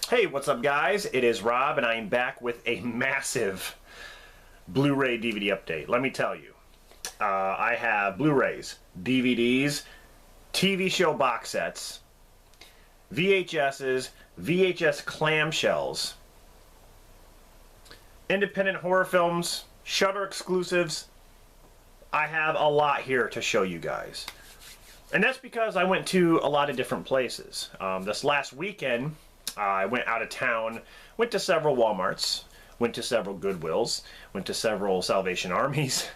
Hey, what's up guys? It is Rob and I am back with a massive Blu-ray DVD update. Let me tell you, I have Blu-rays, DVDs, TV show box sets, VHSs, VHS clamshells, independent horror films, Shudder exclusives. I have a lot here to show you guys. And that's because I went to a lot of different places. This last weekend, I went out of town, went to several Walmarts, went to several Goodwills, went to several Salvation Armies,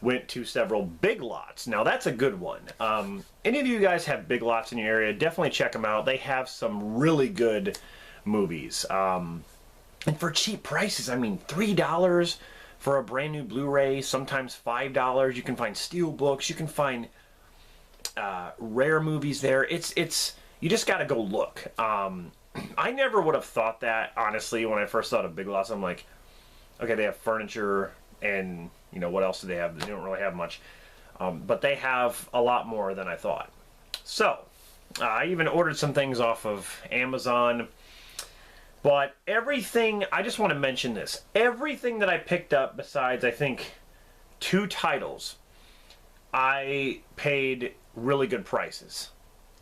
went to several Big Lots. Now that's a good one. Any of you guys have Big Lots in your area, definitely check them out. They have some really good movies. And for cheap prices, I mean $3 for a brand new Blu-ray, sometimes $5. You can find steel books, you can find rare movies there. It's you just gotta go look. I never would have thought that, honestly, when I first thought of Big Lots. I'm like, okay, they have furniture and, you know, what else do they have? They don't really have much. But they have a lot more than I thought. So, I even ordered some things off of Amazon. But everything, I just want to mention this. Everything that I picked up besides, I think, 2 titles, I paid really good prices.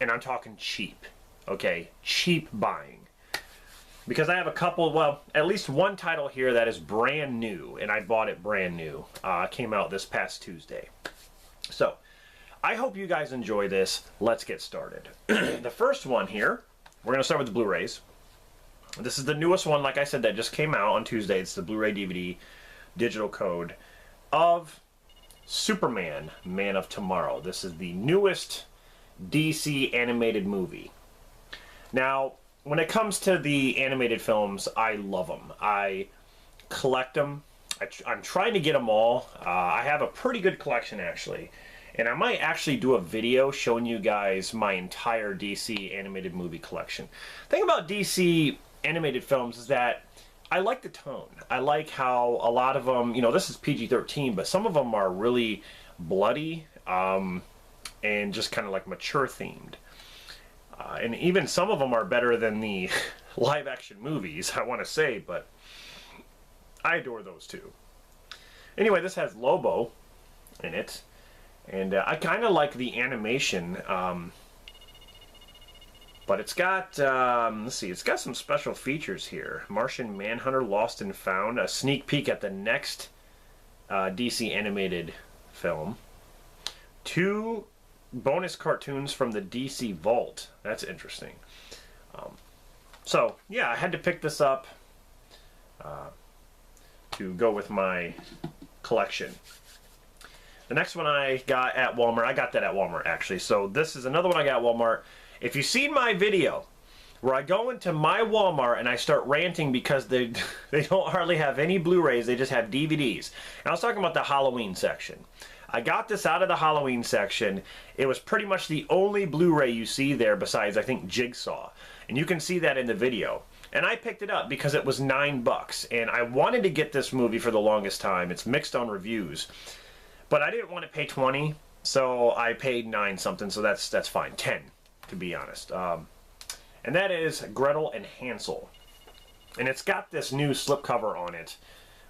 And I'm talking cheap. Okay, cheap buying. Because I have a couple, well, at least one title here that is brand new, and I bought it brand new. Came out this past Tuesday. So, I hope you guys enjoy this. Let's get started. The first one here, we're going to start with the Blu-rays. This is the newest one, like I said, that just came out on Tuesday. It's the Blu-ray DVD digital code of Superman, Man of Tomorrow. This is the newest DC animated movie. Now, when it comes to the animated films, I love them. I collect them. I'm trying to get them all. I have a pretty good collection, actually. And I might actually do a video showing you guys my entire DC animated movie collection. The thing about DC animated films is that I like the tone. I like how a lot of them, you know, this is PG-13, but some of them are really bloody and just kind of like mature themed. And even some of them are better than the live action movies, I want to say, but I adore those too. Anyway, this has Lobo in it, and I kind of like the animation, but it's got, let's see, it's got some special features here. Martian Manhunter Lost and Found, a sneak peek at the next DC animated film. 2 bonus cartoons from the DC Vault. That's interesting. So, yeah, I had to pick this up to go with my collection. The next one I got at Walmart, I got that at Walmart actually. So this is another one I got at Walmart. If you've seen my video where I go into my Walmart and I start ranting because they don't hardly have any Blu-rays, they just have DVDs. And I was talking about the Halloween section. I got this out of the Halloween section. It was pretty much the only Blu-ray you see there besides, I think, Jigsaw. And you can see that in the video. And I picked it up because it was $9. And I wanted to get this movie for the longest time. It's mixed on reviews. But I didn't want to pay $20, so I paid $9 something, so that's fine. $10, to be honest. And that is Gretel and Hansel. And it's got this new slipcover on it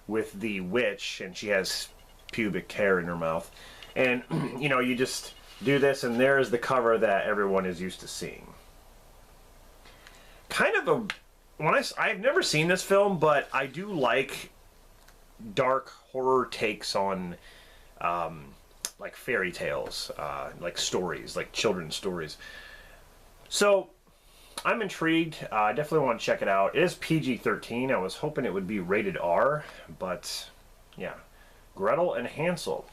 with the witch, and she has pubic hair in her mouth, and you know, you just do this and there's the cover that everyone is used to seeing. Kind of a, I've never seen this film, but I do like dark horror takes on like fairy tales, like stories, like children's stories. So I'm intrigued. I definitely want to check it out. It is PG-13. I was hoping it would be rated R, but yeah. Gretel and Hansel.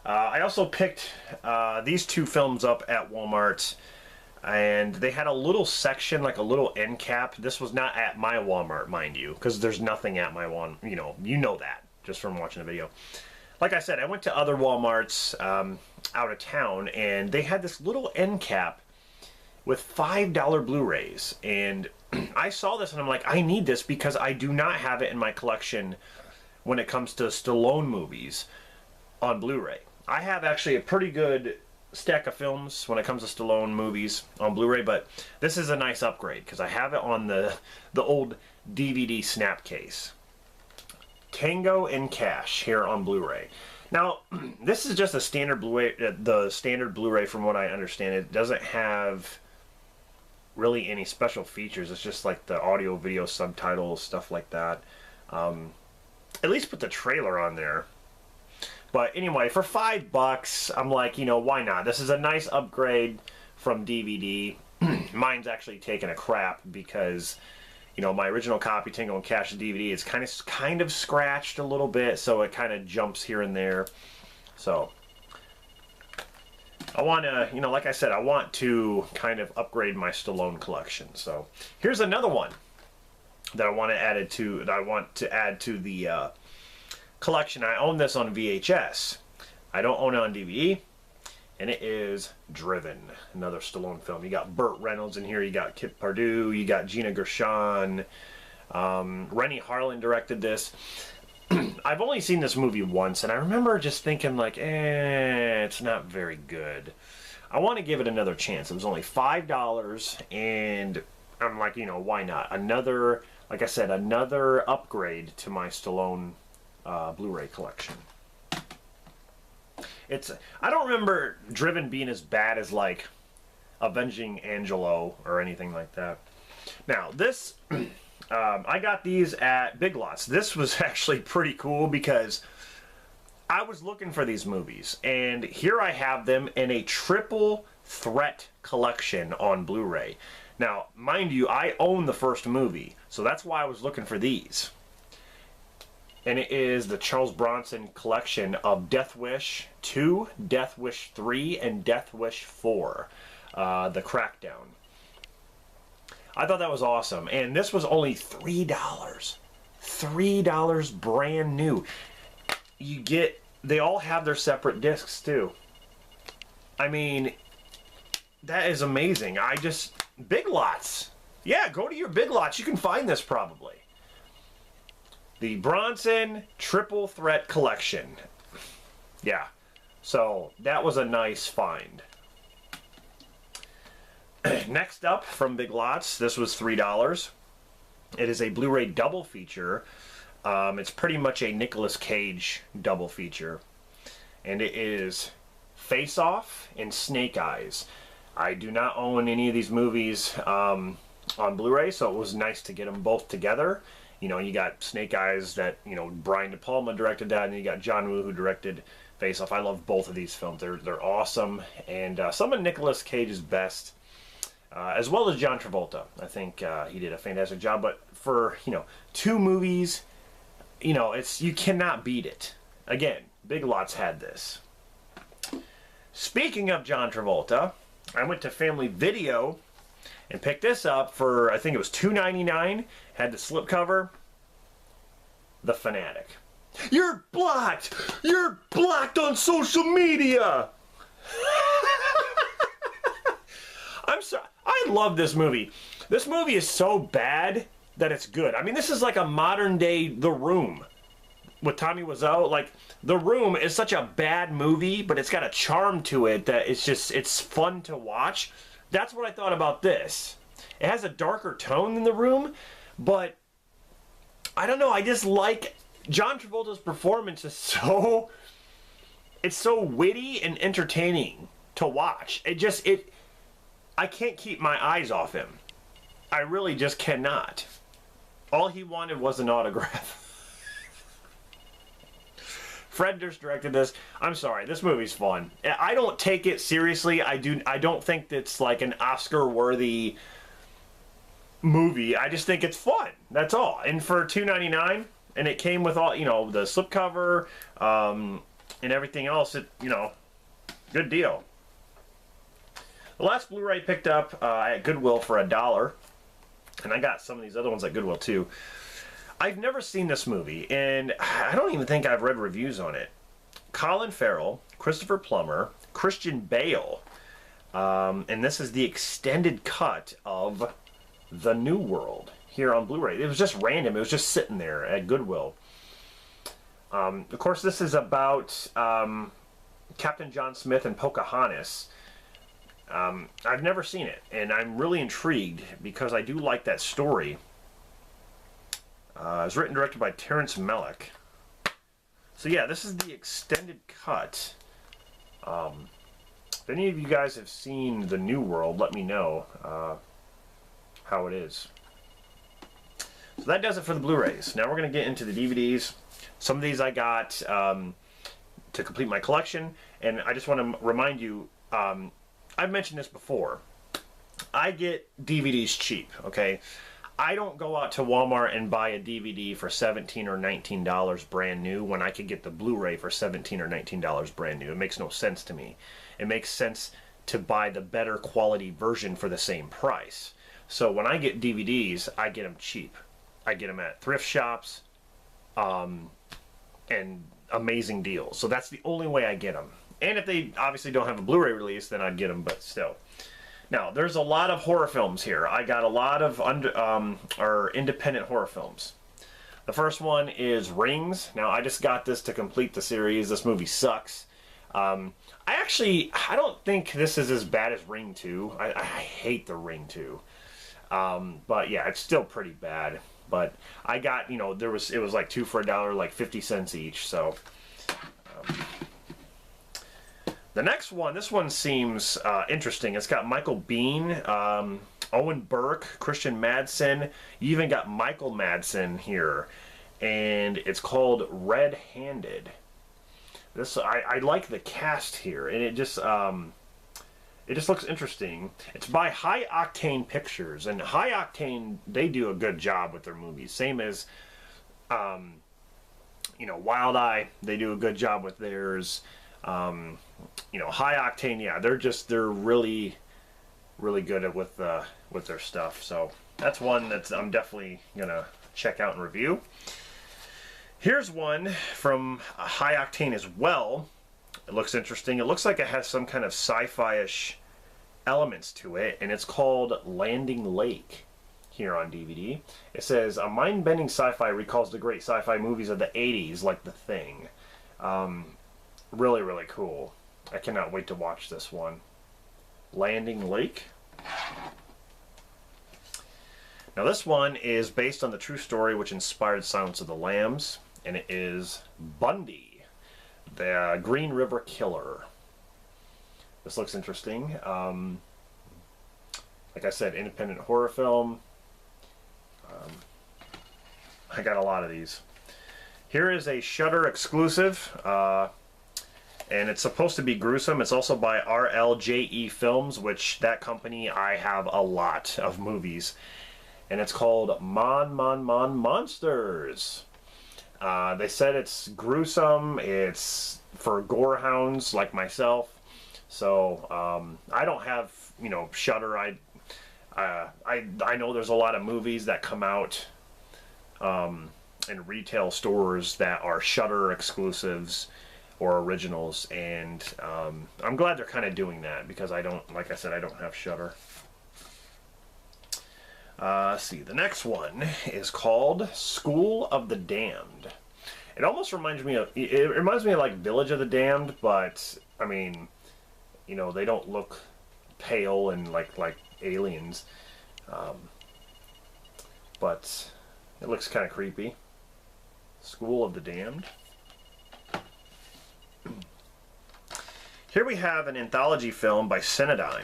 I also picked these 2 films up at Walmart, and they had a little section, like a little end cap. This was not at my Walmart, mind you, because there's nothing at my one. You know that just from watching the video. Like I said, I went to other Walmarts out of town, and they had this little end cap with $5 Blu-rays, and I saw this and I'm like, I need this because I do not have it in my collection when it comes to Stallone movies on Blu-ray. I have actually a pretty good stack of films when it comes to Stallone movies on Blu-ray, but this is a nice upgrade because I have it on the old DVD snap case. Tango and Cash here on Blu-ray. Now, this is just a standard Blu-ray, the standard Blu-ray from what I understand. It doesn't have really any special features. It's just like the audio, video, subtitles, stuff like that. At least put the trailer on there. But anyway, for $5, I'm like, you know, why not? This is a nice upgrade from DVD. Mine's actually taking a crap because, you know, my original copy, Tango and Cash DVD, is kind of scratched a little bit, so it kind of jumps here and there. So I want to, you know, like I said, I want to kind of upgrade my Stallone collection. So here's another one that I want to add to the collection. I own this on VHS. I don't own it on DVD, and it is Driven, another Stallone film. You got Burt Reynolds in here. You got Kip Pardue. You got Gina Gershon. Rennie Harlan directed this. I've only seen this movie once, and I remember just thinking like, it's not very good. I want to give it another chance. It was only $5, and I'm like, you know, why not? Another, like I said, another upgrade to my Stallone Blu-ray collection. I don't remember Driven being as bad as like Avenging Angelo or anything like that. Now this, I got these at Big Lots. This was actually pretty cool because I was looking for these movies, and here I have them in a triple threat collection on Blu-ray. Now, mind you, I own the first movie, so that's why I was looking for these. And it is the Charles Bronson collection of Death Wish 2, Death Wish 3, and Death Wish 4, the Crackdown. I thought that was awesome, and this was only $3. $3 brand new. They all have their separate discs too. I mean, that is amazing. Big Lots. Yeah, go to your Big Lots. You can find this probably. The Bronson Triple Threat Collection. Yeah. So, that was a nice find. Next up from Big Lots, this was $3. It is a Blu-ray double feature. It's pretty much a Nicolas Cage double feature. And it is Face Off and Snake Eyes. I do not own any of these movies on Blu-ray, so it was nice to get them both together. You know, you got Snake Eyes that, you know, Brian De Palma directed that, and you got John Woo who directed Face Off. I love both of these films. They're awesome, and some of Nicolas Cage's best, as well as John Travolta. I think he did a fantastic job, but for, you know, two movies, you know, you cannot beat it. Again, Big Lots had this. Speaking of John Travolta, I went to Family Video and picked this up for, I think it was $2.99. Had the slipcover. The Fanatic. You're blocked! You're blocked on social media! I'm sorry. I love this movie. This movie is so bad that it's good. I mean, this is like a modern day The Room with Tommy Wiseau. Like, The Room is such a bad movie, but it's got a charm to it that it's fun to watch. That's what I thought about this. It has a darker tone than The Room, but I don't know, I just like John Travolta's performance is so witty and entertaining to watch. I can't keep my eyes off him. I really just cannot. All he wanted was an autograph. Fred Durst directed this. I'm sorry, this movie's fun. I don't take it seriously. I don't think it's like an Oscar-worthy movie. I just think it's fun. That's all. And for $2.99, and it came with all, you know, the slipcover, and everything else. You know, good deal. The last Blu-ray picked up at Goodwill for $1, and I got some of these other ones at Goodwill too. I've never seen this movie, and I don't even think I've read reviews on it. Colin Farrell, Christopher Plummer, Christian Bale, and this is the extended cut of The New World here on Blu-ray. It was just random. It was just sitting there at Goodwill. Of course, this is about Captain John Smith and Pocahontas. I've never seen it, and I'm really intrigued because I do like that story. It was written and directed by Terrence Malick. So yeah, this is the extended cut. If any of you guys have seen The New World, let me know how it is. So that does it for the Blu-rays. Now we're going to get into the DVDs. Some of these I got to complete my collection, and I just want to remind you, I've mentioned this before. I get DVDs cheap, okay? I don't go out to Walmart and buy a DVD for $17 or $19 brand new when I could get the Blu-ray for $17 or $19 brand new. It makes no sense to me. It makes sense to buy the better quality version for the same price. So when I get DVDs, I get them cheap. I get them at thrift shops and amazing deals. So that's the only way I get them. And if they obviously don't have a Blu-ray release, then I'd get them, but still. Now, there's a lot of horror films here. I got a lot of independent horror films. The first one is Rings. Now, I just got this to complete the series. This movie sucks. I don't think this is as bad as Ring 2. I hate the Ring 2. But yeah, it's still pretty bad. But I got, you know, it was like 2 for $1, like 50 cents each. So the next one, this one seems interesting. It's got Michael Biehn, Owen Burke, Christian Madsen. You even got Michael Madsen here, and it's called Red Handed. This I like the cast here, and it just looks interesting. It's by High Octane Pictures, and High Octane, they do a good job with their movies. Same as you know, Wild Eye, they do a good job with theirs. You know, High Octane, yeah, they're really good at with their stuff. So that's one that I'm definitely gonna check out and review. Here's one from High Octane as well. It looks interesting. It looks like it has some kind of sci-fi-ish elements to it, and it's called Landing Lake here on DVD. It says, a mind-bending sci-fi recalls the great sci-fi movies of the 80s, like The Thing. Really, really cool. I cannot wait to watch this one. Landing Lake. Now this one is based on the true story which inspired Silence of the Lambs, and it is Bundy, the Green River Killer. This looks interesting. Like I said, independent horror film. I got a lot of these. Here is a Shudder exclusive. And it's supposed to be gruesome. It's also by RLJE Films, which that company, I have a lot of movies. And it's called Mon Monsters. They said it's gruesome. It's for gorehounds like myself. So I don't have, you know, Shudder. I know there's a lot of movies that come out in retail stores that are Shudder exclusives or originals, and I'm glad they're kind of doing that because I don't, like I said, I don't have Shudder. See, the next one is called School of the Damned. It almost reminds me of, like Village of the Damned, but I mean, you know, they don't look pale and like aliens, but it looks kind of creepy. School of the Damned. Here we have an anthology film by Cinedigm.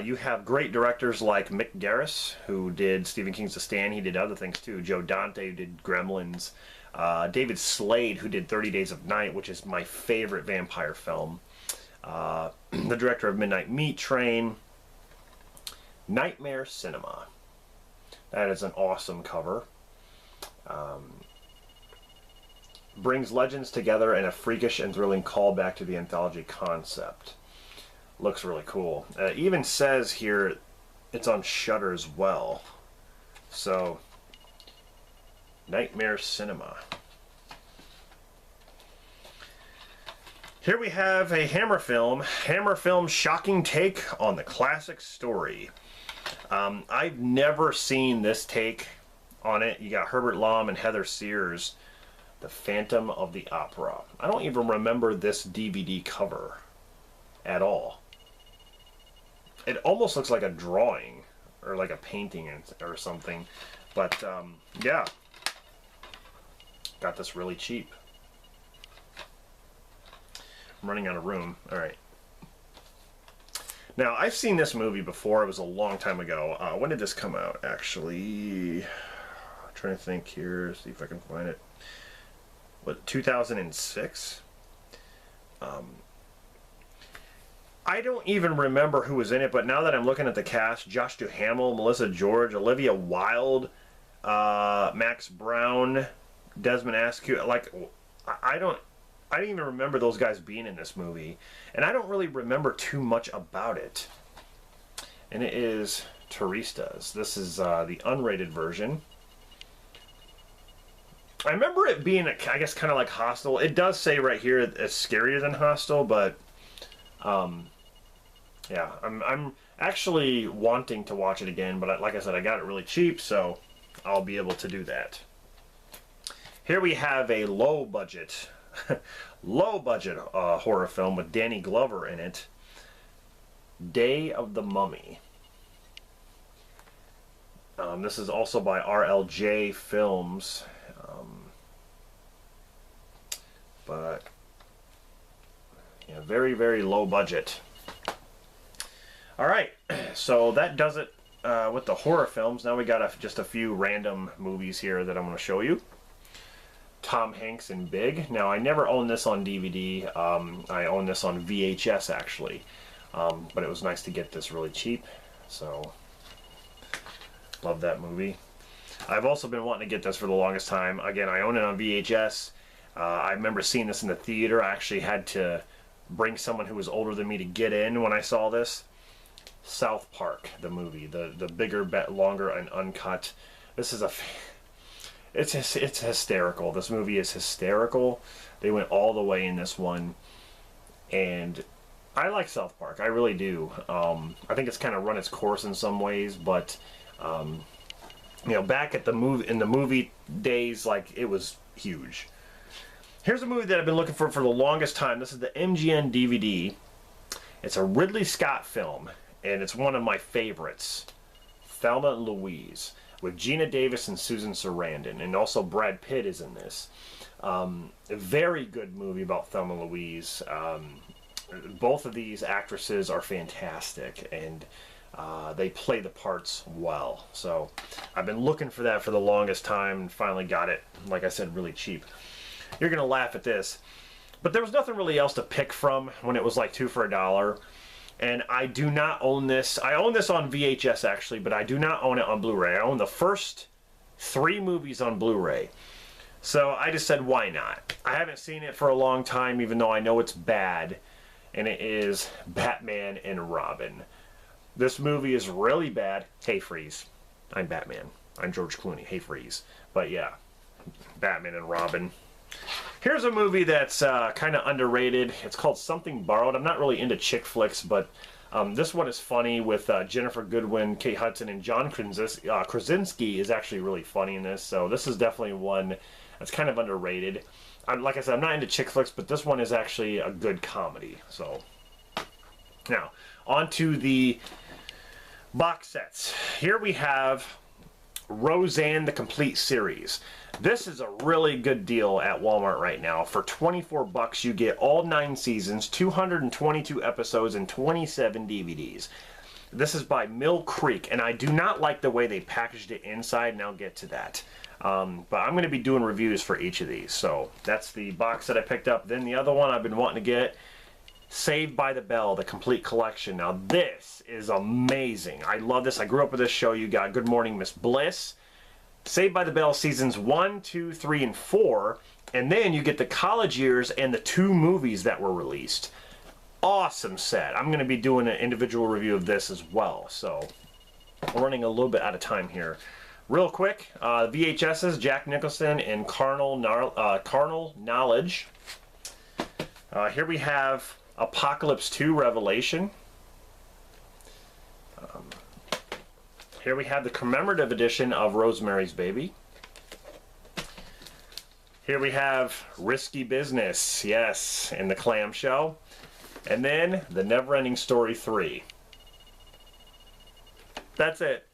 You have great directors like Mick Garris, who did Stephen King's The Stand. He did other things too. Joe Dante, who did Gremlins. David Slade, who did 30 Days of Night, which is my favorite vampire film. The director of Midnight Meat Train. Nightmare Cinema. That is an awesome cover. Brings legends together in a freakish and thrilling callback to the anthology concept. Looks really cool. It even says here it's on Shudder as well. So, Nightmare Cinema. Here we have a Hammer Film. Hammer Film's shocking take on the classic story. I've never seen this take on it. You got Herbert Lom and Heather Sears The Phantom of the Opera. I don't even remember this DVD cover at all. It almost looks like a drawing or like a painting or something. But yeah, got this really cheap. I'm running out of room. All right. Now, I've seen this movie before. It was a long time ago. When did this come out, actually? I'm trying to think here, see if I can find it. What, 2006? I don't even remember who was in it, but now that I'm looking at the cast, Josh Duhamel, Melissa George, Olivia Wilde, Max Brown, Desmond Askew, like, I didn't even remember those guys being in this movie. And I don't really remember too much about it. And it is Turistas. This is the unrated version. I remember it being, I guess, kind of like Hostel. It does say right here it's scarier than Hostel, but yeah, I'm actually wanting to watch it again. But like I said, I got it really cheap, so I'll be able to do that. Here we have a low budget horror film with Danny Glover in it. Day of the Mummy. This is also by RLJ Films. But yeah, very, very low budget. Alright, so that does it with the horror films. Now we got just a few random movies here that I'm going to show you. Tom Hanks in Big. Now, I never owned this on DVD. I own this on VHS, actually. But it was nice to get this really cheap. So, love that movie. I've also been wanting to get this for the longest time. Again, I own it on VHS. I remember seeing this in the theater. I actually had to bring someone who was older than me to get in when I saw this. South Park, the movie. The bigger, longer, and uncut. This is a... It's hysterical. This movie is hysterical. They went all the way in this one. And I like South Park. I really do. I think it's kind of run its course in some ways, but you know, back at the movie days, like, it was huge. Here's a movie that I've been looking for the longest time. This is the MGM DVD. It's a Ridley Scott film, and it's one of my favorites. Thelma and Louise, with Gina Davis and Susan Sarandon, and also Brad Pitt is in this. A very good movie about Thelma and Louise. Both of these actresses are fantastic, and they play the parts well. So I've been looking for that for the longest time, and finally got it, like I said, really cheap. You're going to laugh at this, but there was nothing really else to pick from when it was like 2 for $1. And I do not own this. I own this on VHS, actually, but I do not own it on Blu-ray. I own the first 3 movies on Blu-ray. So I just said, why not? I haven't seen it for a long time, even though I know it's bad. And it is Batman and Robin. This movie is really bad. Hey, Freeze. I'm Batman. I'm George Clooney. Hey, Freeze. But yeah, Batman and Robin. Here's a movie that's kind of underrated. It's called Something Borrowed. I'm not really into chick flicks, but this one is funny with Jennifer Goodwin, Kate Hudson, and John Krasinski is actually really funny in this. So this is definitely one that's kind of underrated. Like I said, I'm not into chick flicks, but this one is actually a good comedy. So now, on to the box sets. Here we have Roseanne, the complete series. This is a really good deal at Walmart right now. For $24, you get all 9 seasons, 222 episodes, and 27 DVDs. This is by Mill Creek, and I do not like the way they packaged it inside, and I'll get to that. But I'm going to be doing reviews for each of these. So that's the box that I picked up. Then the other one I've been wanting to get, Saved by the Bell, the complete collection. Now this is amazing. I love this. I grew up with this show. You got Good Morning Miss Bliss, Saved by the Bell seasons 1, 2, 3, and 4, and then you get the college years and the 2 movies that were released. Awesome set. I'm going to be doing an individual review of this as well, so we're running a little bit out of time here. Real quick, VHS's Jack Nicholson and Carnal Knowledge. Here we have Apocalypse 2 Revelation. Here we have the commemorative edition of Rosemary's Baby. Here we have Risky Business, yes, in the clamshell. And then The Never Ending Story 3. That's it.